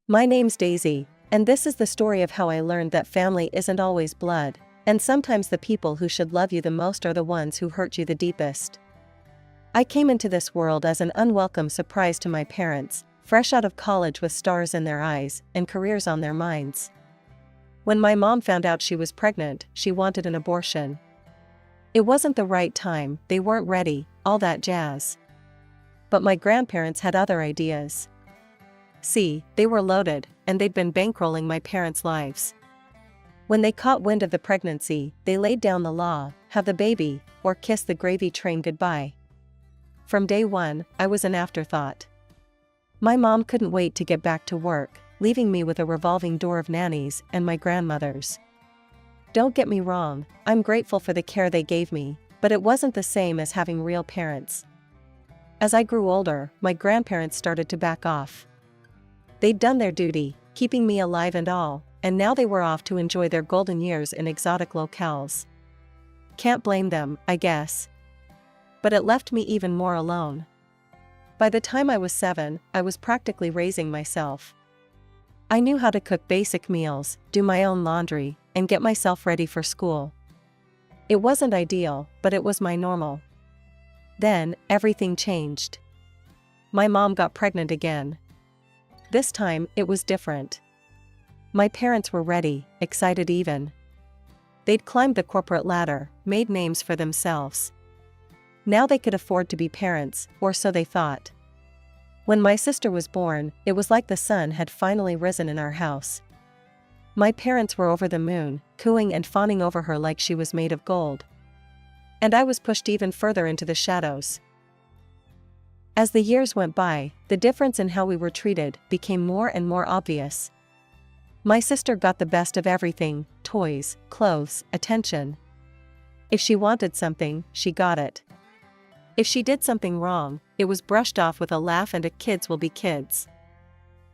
My name's Daisy, and this is the story of how I learned that family isn't always blood, and sometimes the people who should love you the most are the ones who hurt you the deepest. I came into this world as an unwelcome surprise to my parents, fresh out of college with stars in their eyes and careers on their minds. When my mom found out she was pregnant, she wanted an abortion. It wasn't the right time, they weren't ready, all that jazz. But my grandparents had other ideas. See, they were loaded, and they'd been bankrolling my parents' lives. When they caught wind of the pregnancy, they laid down the law: have the baby, or kiss the gravy train goodbye. From day one, I was an afterthought. My mom couldn't wait to get back to work, leaving me with a revolving door of nannies and my grandmothers. Don't get me wrong, I'm grateful for the care they gave me, but it wasn't the same as having real parents. As I grew older, my grandparents started to back off. They'd done their duty, keeping me alive and all, and now they were off to enjoy their golden years in exotic locales. Can't blame them, I guess. But it left me even more alone. By the time I was 7, I was practically raising myself. I knew how to cook basic meals, do my own laundry, and get myself ready for school. It wasn't ideal, but it was my normal. Then, everything changed. My mom got pregnant again. This time, it was different. My parents were ready, excited even. They'd climbed the corporate ladder, made names for themselves. Now they could afford to be parents, or so they thought. When my sister was born, it was like the sun had finally risen in our house. My parents were over the moon, cooing and fawning over her like she was made of gold. And I was pushed even further into the shadows. As the years went by, the difference in how we were treated became more and more obvious. My sister got the best of everything: toys, clothes, attention. If she wanted something, she got it. If she did something wrong, it was brushed off with a laugh and a kids will be kids.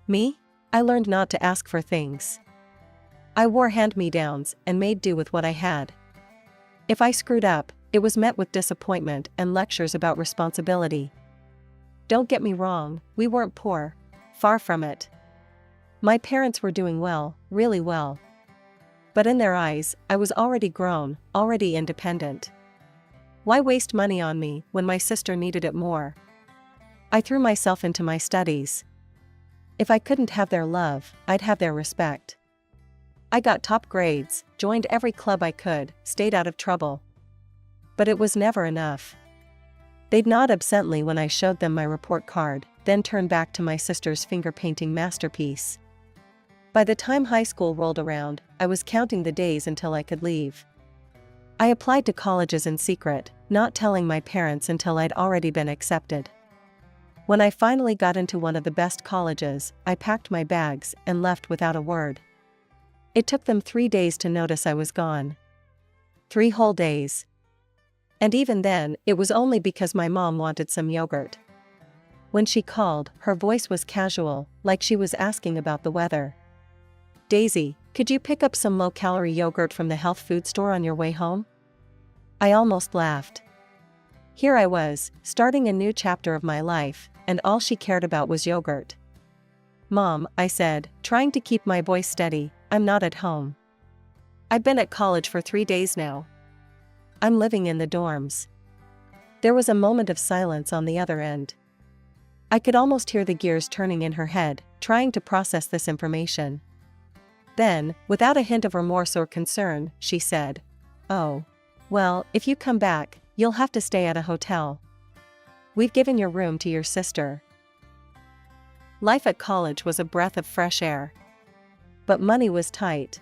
Me? I learned not to ask for things. I wore hand-me-downs and made do with what I had. If I screwed up, it was met with disappointment and lectures about responsibility. Don't get me wrong, we weren't poor. Far from it. My parents were doing well, really well. But in their eyes, I was already grown, already independent. Why waste money on me when my sister needed it more? I threw myself into my studies. If I couldn't have their love, I'd have their respect. I got top grades, joined every club I could, stayed out of trouble. But it was never enough. They'd nod absently when I showed them my report card, then turn back to my sister's finger-painting masterpiece. By the time high school rolled around, I was counting the days until I could leave. I applied to colleges in secret, not telling my parents until I'd already been accepted. When I finally got into one of the best colleges, I packed my bags and left without a word. It took them 3 days to notice I was gone. 3 whole days. And even then, it was only because my mom wanted some yogurt. When she called, her voice was casual, like she was asking about the weather. "Daisy, could you pick up some low-calorie yogurt from the health food store on your way home?" I almost laughed. Here I was, starting a new chapter of my life, and all she cared about was yogurt. "Mom," I said, trying to keep my voice steady, "I'm not at home. I've been at college for 3 days now. I'm living in the dorms." There was a moment of silence on the other end. I could almost hear the gears turning in her head, trying to process this information. Then, without a hint of remorse or concern, she said, "Oh. Well, if you come back, you'll have to stay at a hotel. We've given your room to your sister." Life at college was a breath of fresh air. But money was tight.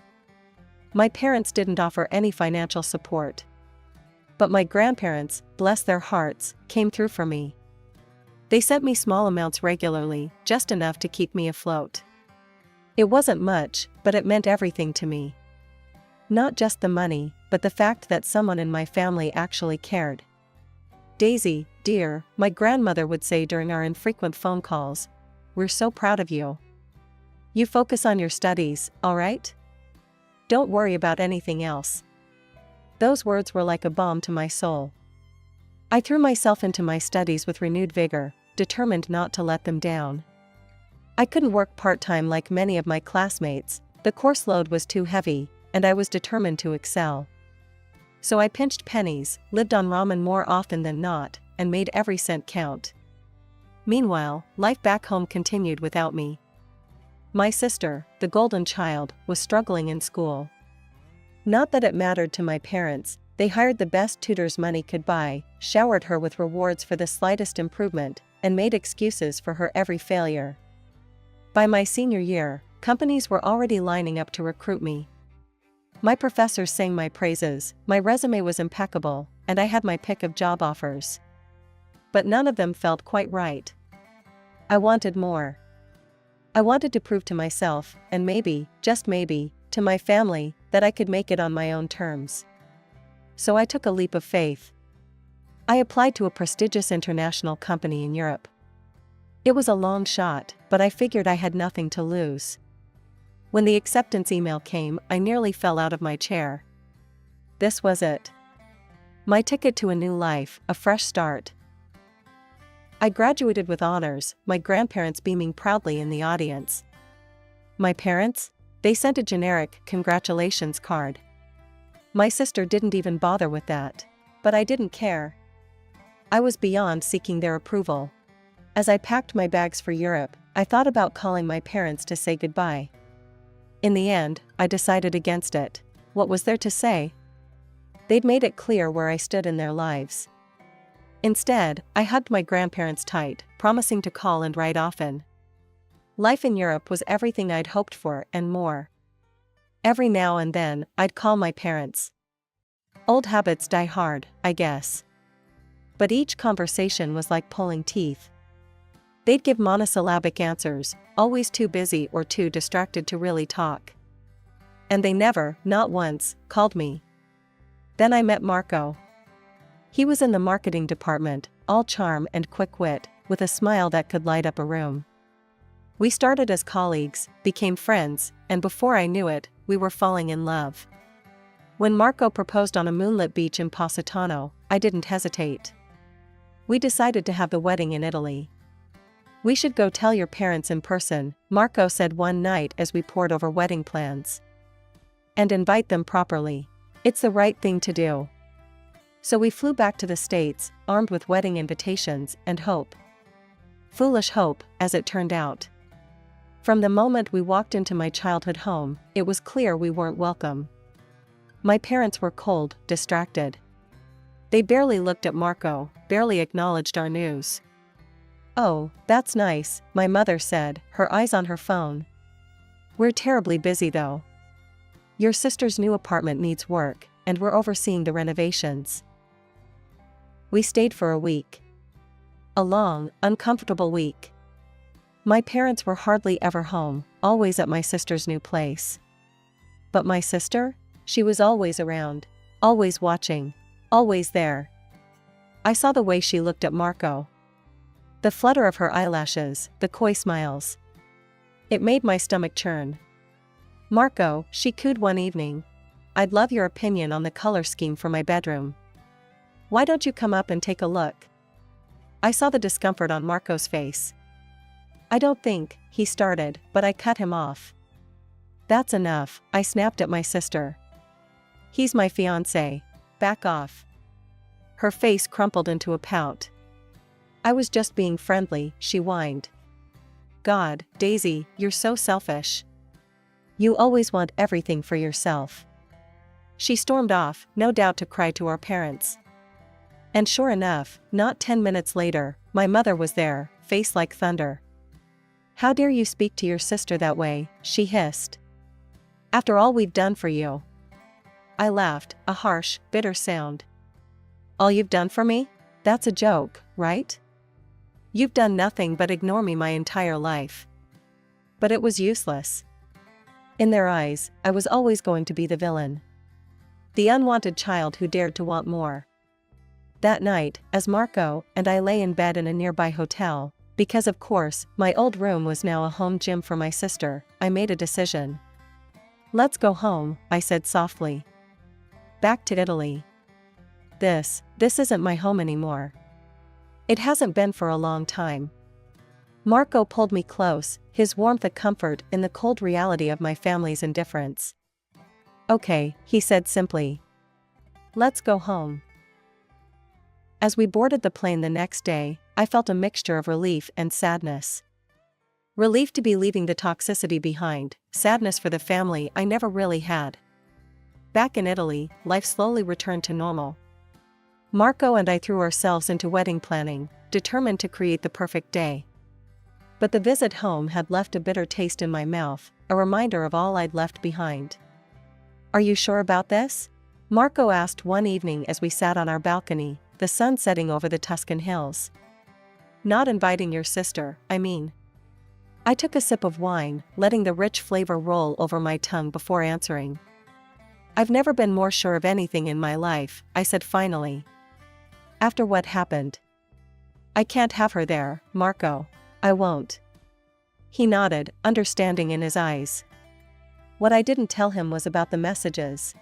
My parents didn't offer any financial support. But my grandparents, bless their hearts, came through for me. They sent me small amounts regularly, just enough to keep me afloat. It wasn't much, but it meant everything to me. Not just the money, but the fact that someone in my family actually cared. "Daisy, dear," my grandmother would say during our infrequent phone calls, "we're so proud of you. You focus on your studies, all right? Don't worry about anything else." Those words were like a balm to my soul. I threw myself into my studies with renewed vigor, determined not to let them down. I couldn't work part-time like many of my classmates, the course load was too heavy, and I was determined to excel. So I pinched pennies, lived on ramen more often than not, and made every cent count. Meanwhile, life back home continued without me. My sister, the golden child, was struggling in school. Not that it mattered to my parents, they hired the best tutors money could buy, showered her with rewards for the slightest improvement, and made excuses for her every failure. By my senior year, companies were already lining up to recruit me. My professors sang my praises, my resume was impeccable, and I had my pick of job offers. But none of them felt quite right. I wanted more. I wanted to prove to myself, and maybe, just maybe, to my family, that I could make it on my own terms. So I took a leap of faith. I applied to a prestigious international company in Europe. It was a long shot, but I figured I had nothing to lose. When the acceptance email came, I nearly fell out of my chair. This was it. My ticket to a new life, a fresh start. I graduated with honors, my grandparents beaming proudly in the audience. My parents? They sent a generic congratulations card. My sister didn't even bother with that. But I didn't care. I was beyond seeking their approval. As I packed my bags for Europe, I thought about calling my parents to say goodbye. In the end, I decided against it. What was there to say? They'd made it clear where I stood in their lives. Instead, I hugged my grandparents tight, promising to call and write often. Life in Europe was everything I'd hoped for and more. Every now and then, I'd call my parents. Old habits die hard, I guess. But each conversation was like pulling teeth. They'd give monosyllabic answers, always too busy or too distracted to really talk. And they never, not once, called me. Then I met Marco. He was in the marketing department, all charm and quick wit, with a smile that could light up a room. We started as colleagues, became friends, and before I knew it, we were falling in love. When Marco proposed on a moonlit beach in Positano, I didn't hesitate. We decided to have the wedding in Italy. "We should go tell your parents in person," Marco said one night as we pored over wedding plans. "And invite them properly. It's the right thing to do." So we flew back to the States, armed with wedding invitations and hope. Foolish hope, as it turned out. From the moment we walked into my childhood home, it was clear we weren't welcome. My parents were cold, distracted. They barely looked at Marco, barely acknowledged our news. "Oh, that's nice," my mother said, her eyes on her phone. "We're terribly busy though. Your sister's new apartment needs work, and we're overseeing the renovations." We stayed for a week. A long, uncomfortable week. My parents were hardly ever home, always at my sister's new place. But my sister? She was always around, always watching, always there. I saw the way she looked at Marco. The flutter of her eyelashes, the coy smiles. It made my stomach churn. "Marco," she cooed one evening, "I'd love your opinion on the color scheme for my bedroom. Why don't you come up and take a look?" I saw the discomfort on Marco's face. "I don't think," he started, but I cut him off. "That's enough," I snapped at my sister. "He's my fiancé. Back off." Her face crumpled into a pout. "I was just being friendly," she whined. "God, Daisy, you're so selfish. You always want everything for yourself." She stormed off, no doubt to cry to our parents. And sure enough, not 10 minutes later, my mother was there, face like thunder. "How dare you speak to your sister that way," she hissed. "After all we've done for you." I laughed, a harsh, bitter sound. "All you've done for me? That's a joke, right? You've done nothing but ignore me my entire life." But it was useless. In their eyes, I was always going to be the villain. The unwanted child who dared to want more. That night, as Marco and I lay in bed in a nearby hotel, because of course, my old room was now a home gym for my sister, I made a decision. "Let's go home," I said softly. "Back to Italy. This isn't my home anymore. It hasn't been for a long time. Marco pulled me close, his warmth a comfort in the cold reality of my family's indifference. "Okay," he said simply. "Let's go home." As we boarded the plane the next day, I felt a mixture of relief and sadness. Relief to be leaving the toxicity behind, sadness for the family I never really had. Back in Italy, life slowly returned to normal. Marco and I threw ourselves into wedding planning, determined to create the perfect day. But the visit home had left a bitter taste in my mouth, a reminder of all I'd left behind. "Are you sure about this?" Marco asked one evening as we sat on our balcony, the sun setting over the Tuscan hills. "Not inviting your sister, I mean." I took a sip of wine, letting the rich flavor roll over my tongue before answering. "I've never been more sure of anything in my life," I said finally. "After what happened. I can't have her there, Marco. I won't." He nodded, understanding in his eyes. What I didn't tell him was about the messages.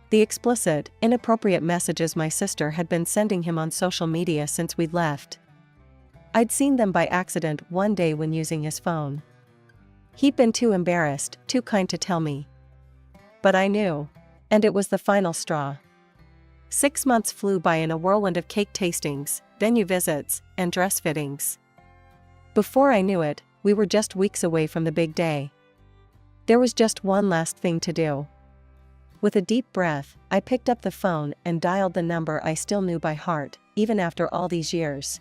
The explicit, inappropriate messages my sister had been sending him on social media since we'd left. I'd seen them by accident one day when using his phone. He'd been too embarrassed, too kind to tell me. But I knew. And it was the final straw. 6 months flew by in a whirlwind of cake tastings, venue visits, and dress fittings. Before I knew it, we were just weeks away from the big day. There was just one last thing to do. With a deep breath, I picked up the phone and dialed the number I still knew by heart, even after all these years.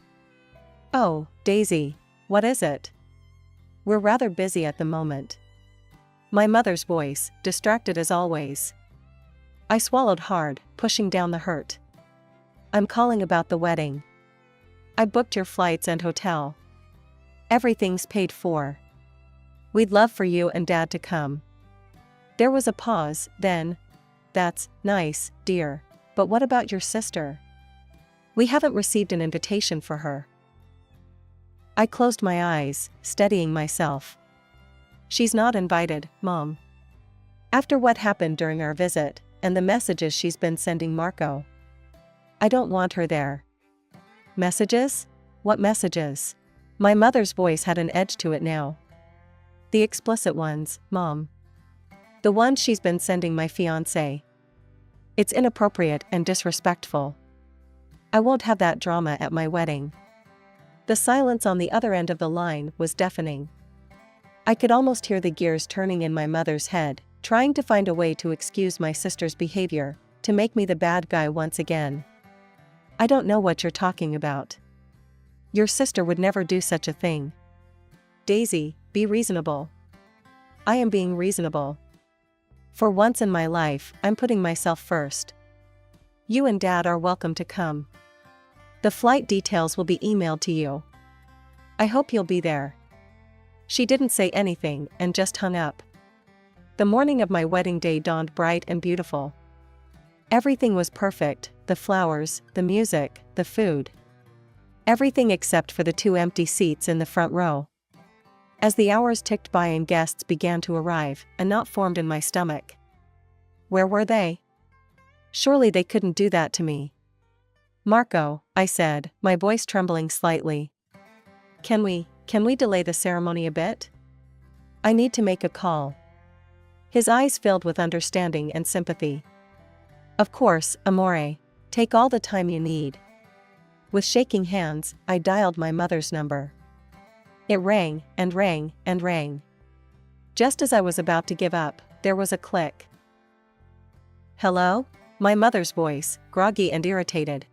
"Oh, Daisy. What is it?" "We're rather busy at the moment." My mother's voice, distracted as always. I swallowed hard, pushing down the hurt. "I'm calling about the wedding. I booked your flights and hotel. Everything's paid for. We'd love for you and Dad to come." There was a pause, then, "That's nice, dear. But what about your sister?" "We haven't received an invitation for her." I closed my eyes, steadying myself. "She's not invited, Mom. After what happened during our visit, and the messages she's been sending Marco. I don't want her there." "Messages? What messages?" My mother's voice had an edge to it now. "The explicit ones, Mom. The ones she's been sending my fiancé. It's inappropriate and disrespectful. I won't have that drama at my wedding." The silence on the other end of the line was deafening. I could almost hear the gears turning in my mother's head, trying to find a way to excuse my sister's behavior, to make me the bad guy once again. "I don't know what you're talking about. Your sister would never do such a thing. Daisy, be reasonable." "I am being reasonable. For once in my life, I'm putting myself first. You and Dad are welcome to come. The flight details will be emailed to you. I hope you'll be there." She didn't say anything and just hung up. The morning of my wedding day dawned bright and beautiful. Everything was perfect, the flowers, the music, the food. Everything except for the 2 empty seats in the front row. As the hours ticked by and guests began to arrive, a knot formed in my stomach. Where were they? Surely they couldn't do that to me. "Marco," I said, my voice trembling slightly. Can we delay the ceremony a bit? I need to make a call." His eyes filled with understanding and sympathy. "Of course, amore. Take all the time you need." With shaking hands, I dialed my mother's number. It rang, and rang, and rang. Just as I was about to give up, there was a click. "Hello?" My mother's voice, groggy and irritated.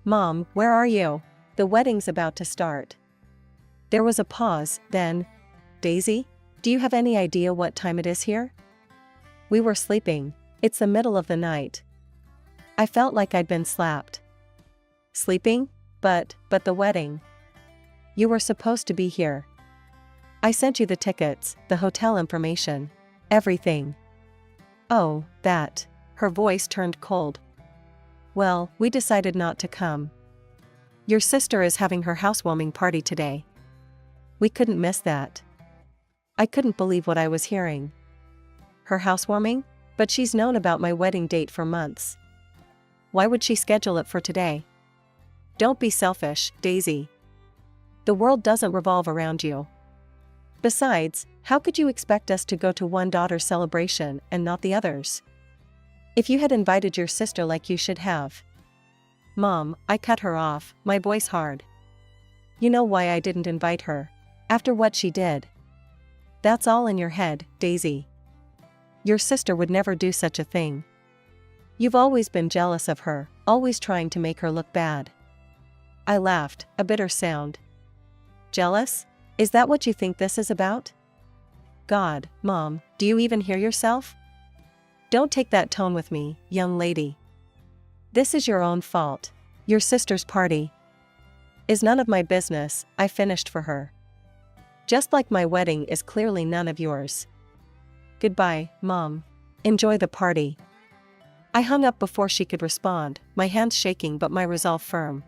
"Mom, where are you? The wedding's about to start." There was a pause, then, "Daisy? Do you have any idea what time it is here?" "We were sleeping. It's the middle of the night." I felt like I'd been slapped. "Sleeping? But the wedding. You were supposed to be here. I sent you the tickets, the hotel information. Everything." "Oh, that." Her voice turned cold. "Well, we decided not to come. Your sister is having her housewarming party today. We couldn't miss that." I couldn't believe what I was hearing. Her housewarming? But she's known about my wedding date for months. Why would she schedule it for today? Don't be selfish, Daisy. The world doesn't revolve around you. Besides, how could you expect us to go to one daughter's celebration and not the others? If you had invited your sister like you should have. Mom, I cut her off, my voice hard. You know why I didn't invite her? After what she did. That's all in your head, Daisy. Your sister would never do such a thing. You've always been jealous of her, always trying to make her look bad. I laughed, a bitter sound. Jealous? Is that what you think this is about? God, Mom, do you even hear yourself? Don't take that tone with me, young lady. This is your own fault. Your sister's party is none of my business, I finished for her. Just like my wedding is clearly none of yours. Goodbye, Mom. Enjoy the party. I hung up before she could respond, my hands shaking but my resolve firm.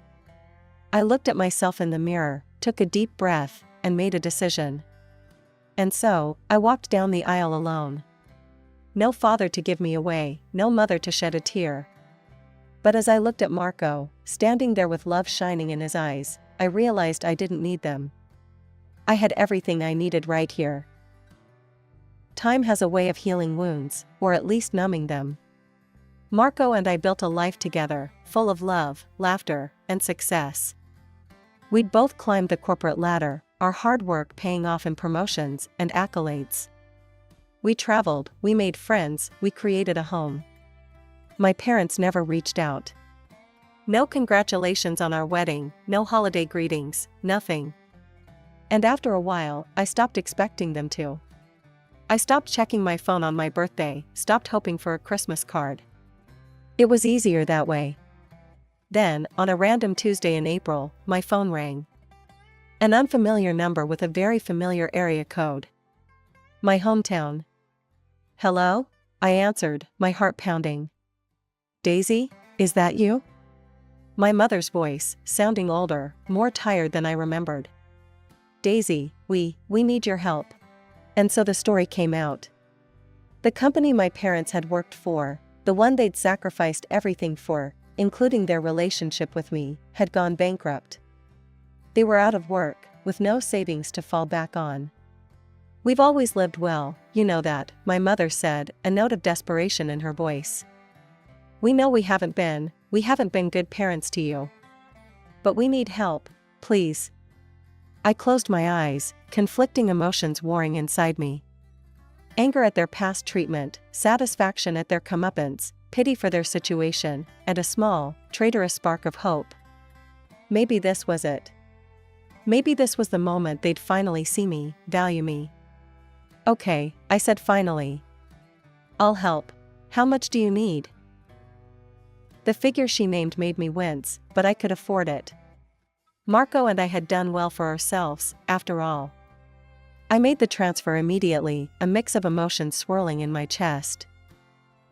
I looked at myself in the mirror, took a deep breath, and made a decision. And so, I walked down the aisle alone. No father to give me away, no mother to shed a tear. But as I looked at Marco, standing there with love shining in his eyes, I realized I didn't need them. I had everything I needed right here. Time has a way of healing wounds, or at least numbing them. Marco and I built a life together, full of love, laughter, and success. We'd both climbed the corporate ladder, our hard work paying off in promotions and accolades. We traveled, we made friends, we created a home. My parents never reached out. No congratulations on our wedding, no holiday greetings, nothing. And after a while, I stopped expecting them to. I stopped checking my phone on my birthday, stopped hoping for a Christmas card. It was easier that way. Then, on a random Tuesday in April, my phone rang. An unfamiliar number with a very familiar area code. My hometown. Hello? I answered, my heart pounding. Daisy, is that you? My mother's voice, sounding older, more tired than I remembered. Daisy, we need your help. And so the story came out. The company my parents had worked for, the one they'd sacrificed everything for, including their relationship with me, had gone bankrupt. They were out of work, with no savings to fall back on. We've always lived well, you know that, my mother said, a note of desperation in her voice. We know we haven't been good parents to you. But we need help, please. I closed my eyes, conflicting emotions warring inside me. Anger at their past treatment, satisfaction at their comeuppance, pity for their situation, and a small, traitorous spark of hope. Maybe this was it. Maybe this was the moment they'd finally see me, value me. Okay, I said finally. I'll help. How much do you need? The figure she named made me wince, but I could afford it. Marco and I had done well for ourselves, after all. I made the transfer immediately, a mix of emotions swirling in my chest.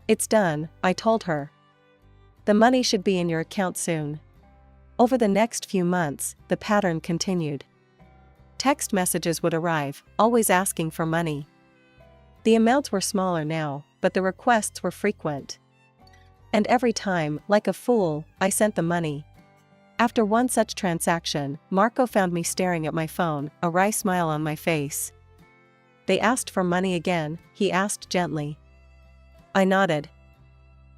It's done, I told her. The money should be in your account soon. Over the next few months, the pattern continued. Text messages would arrive, always asking for money. The amounts were smaller now, but the requests were frequent. And every time, like a fool, I sent the money. After one such transaction, Marco found me staring at my phone, a wry smile on my face. They asked for money again, he asked gently. I nodded.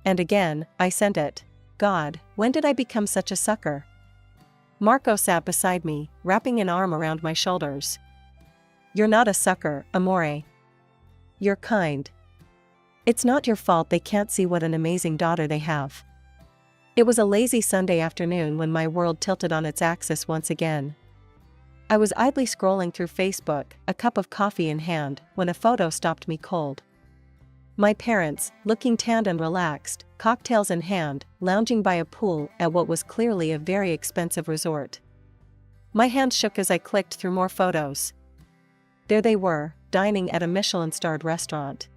And again, I sent it. God, when did I become such a sucker? Marco sat beside me, wrapping an arm around my shoulders. You're not a sucker, amore. You're kind. It's not your fault they can't see what an amazing daughter they have. It was a lazy Sunday afternoon when my world tilted on its axis once again. I was idly scrolling through Facebook, a cup of coffee in hand, when a photo stopped me cold. My parents, looking tanned and relaxed, cocktails in hand, lounging by a pool at what was clearly a very expensive resort. My hand shook as I clicked through more photos. There they were, dining at a Michelin-starred restaurant.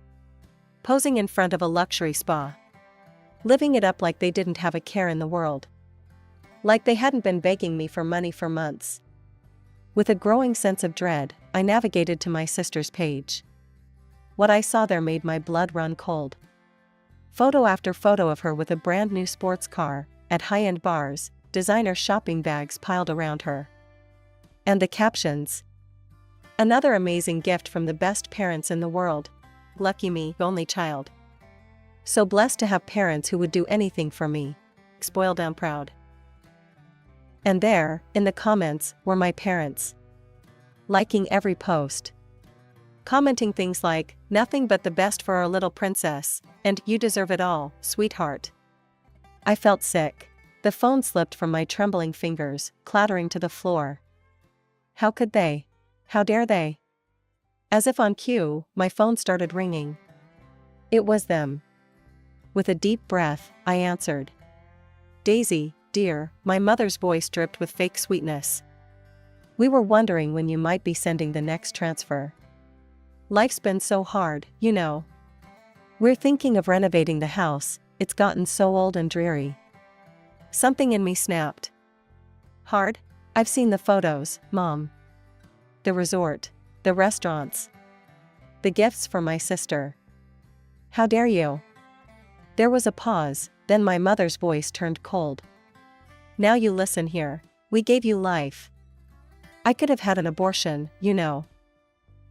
Posing in front of a luxury spa. Living it up like they didn't have a care in the world. Like they hadn't been begging me for money for months. With a growing sense of dread, I navigated to my sister's page. What I saw there made my blood run cold. Photo after photo of her with a brand new sports car, at high-end bars, designer shopping bags piled around her. And the captions. Another amazing gift from the best parents in the world. Lucky me, only child. So blessed to have parents who would do anything for me. Spoiled and proud. And there, in the comments, were my parents. Liking every post. Commenting things like, nothing but the best for our little princess, and you deserve it all, sweetheart. I felt sick. The phone slipped from my trembling fingers, clattering to the floor. How could they? How dare they? As if on cue, my phone started ringing. It was them. With a deep breath, I answered. Daisy, dear, my mother's voice dripped with fake sweetness. We were wondering when you might be sending the next transfer. Life's been so hard, you know. We're thinking of renovating the house, it's gotten so old and dreary. Something in me snapped. Hard? I've seen the photos, Mom. The resort, the restaurants, the gifts for my sister. How dare you? There was a pause, then my mother's voice turned cold. Now you listen here, we gave you life. I could have had an abortion, you know.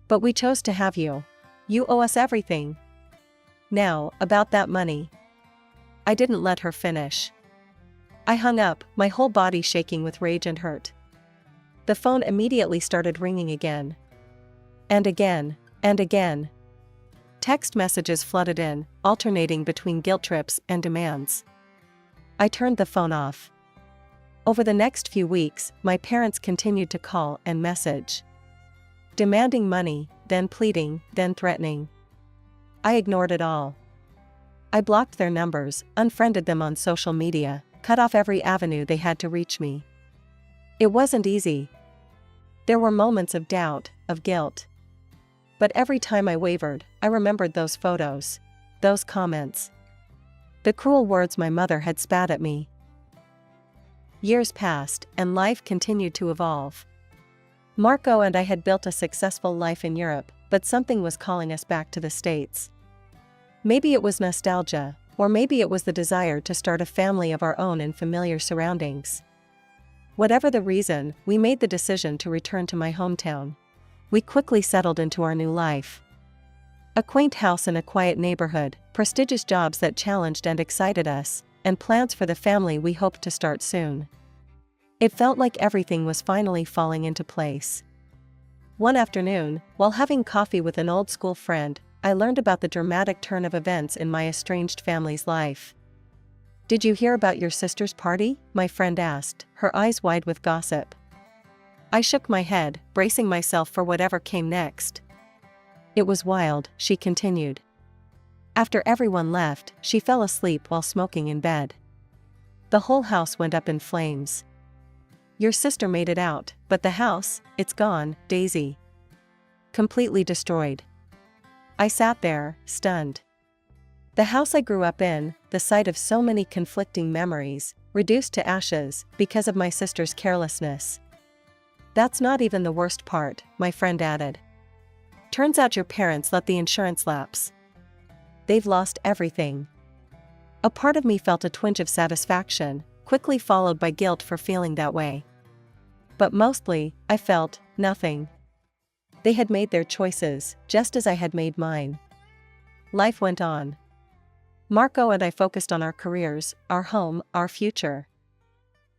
But we chose to have you. You owe us everything. Now, about that money. I didn't let her finish. I hung up, my whole body shaking with rage and hurt. The phone immediately started ringing again. And again, and again. Text messages flooded in, alternating between guilt trips and demands. I turned the phone off. Over the next few weeks, my parents continued to call and message. Demanding money, then pleading, then threatening. I ignored it all. I blocked their numbers, unfriended them on social media, cut off every avenue they had to reach me. It wasn't easy. There were moments of doubt, of guilt. But every time I wavered, I remembered those photos, those comments. The cruel words my mother had spat at me. Years passed, and life continued to evolve. Marco and I had built a successful life in Europe, but something was calling us back to the States. Maybe it was nostalgia, or maybe it was the desire to start a family of our own in familiar surroundings. Whatever the reason, we made the decision to return to my hometown. We quickly settled into our new life. A quaint house in a quiet neighborhood, prestigious jobs that challenged and excited us, and plans for the family we hoped to start soon. It felt like everything was finally falling into place. One afternoon, while having coffee with an old school friend, I learned about the dramatic turn of events in my estranged family's life. Did you hear about your sister's party? My friend asked, her eyes wide with gossip. I shook my head, bracing myself for whatever came next. It was wild, she continued. After everyone left, she fell asleep while smoking in bed. The whole house went up in flames. Your sister made it out, but the house, it's gone, Daisy. Completely destroyed. I sat there, stunned. The house I grew up in, the site of so many conflicting memories, reduced to ashes because of my sister's carelessness. That's not even the worst part, my friend added. Turns out your parents let the insurance lapse. They've lost everything. A part of me felt a twinge of satisfaction, quickly followed by guilt for feeling that way. But mostly, I felt nothing. They had made their choices, just as I had made mine. Life went on. Marco and I focused on our careers, our home, our future.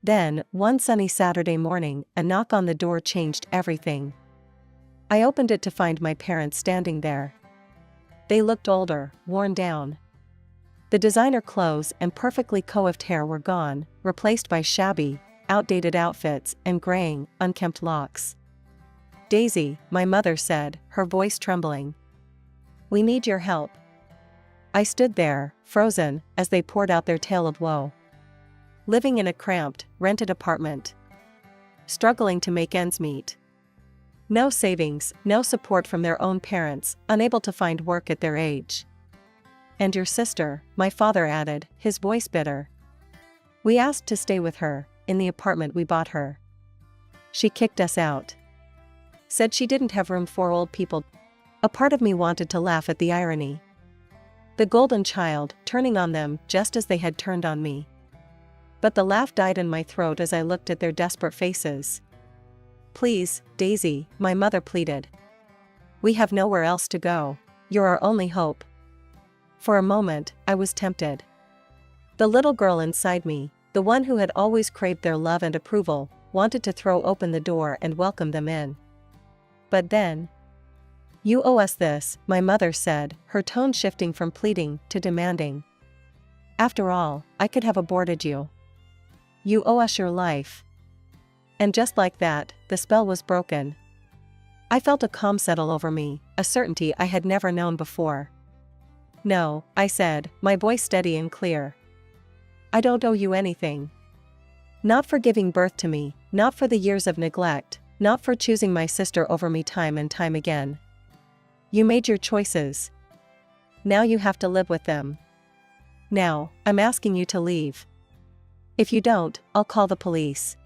Then, one sunny Saturday morning, a knock on the door changed everything. I opened it to find my parents standing there. They looked older, worn down. The designer clothes and perfectly coiffed hair were gone, replaced by shabby, outdated outfits and graying, unkempt locks. Daisy, my mother said, her voice trembling. We need your help. I stood there, frozen, as they poured out their tale of woe. Living in a cramped, rented apartment. Struggling to make ends meet. No savings, no support from their own parents, unable to find work at their age. And your sister, my father added, his voice bitter. We asked to stay with her, in the apartment we bought her. She kicked us out. Said she didn't have room for old people. A part of me wanted to laugh at the irony. The golden child, turning on them just as they had turned on me. But the laugh died in my throat as I looked at their desperate faces. "Please, Daisy," my mother pleaded. "We have nowhere else to go. You're our only hope." For a moment, I was tempted. The little girl inside me, the one who had always craved their love and approval, wanted to throw open the door and welcome them in. But then, "You owe us this," my mother said, her tone shifting from pleading to demanding. "After all, I could have aborted you. You owe us your life." And just like that, the spell was broken. I felt a calm settle over me, a certainty I had never known before. "No," I said, my voice steady and clear. "I don't owe you anything. Not for giving birth to me, not for the years of neglect, not for choosing my sister over me time and time again. You made your choices. Now you have to live with them. Now, I'm asking you to leave. If you don't, I'll call the police."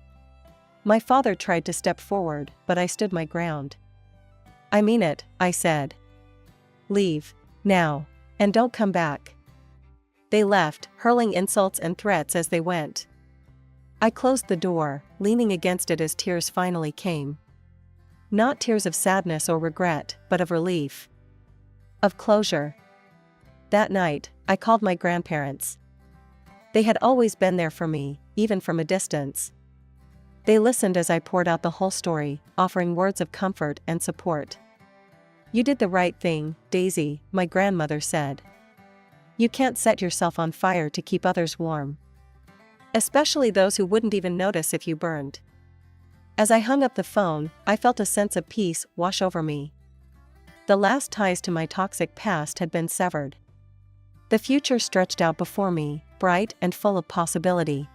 My father tried to step forward, but I stood my ground. "I mean it," I said. "Leave. Now. And don't come back." They left, hurling insults and threats as they went. I closed the door, leaning against it as tears finally came. Not tears of sadness or regret, but of relief. Of closure. That night, I called my grandparents. They had always been there for me, even from a distance. They listened as I poured out the whole story, offering words of comfort and support. "You did the right thing, Daisy," my grandmother said. "You can't set yourself on fire to keep others warm. Especially those who wouldn't even notice if you burned." As I hung up the phone, I felt a sense of peace wash over me. The last ties to my toxic past had been severed. The future stretched out before me, bright and full of possibility.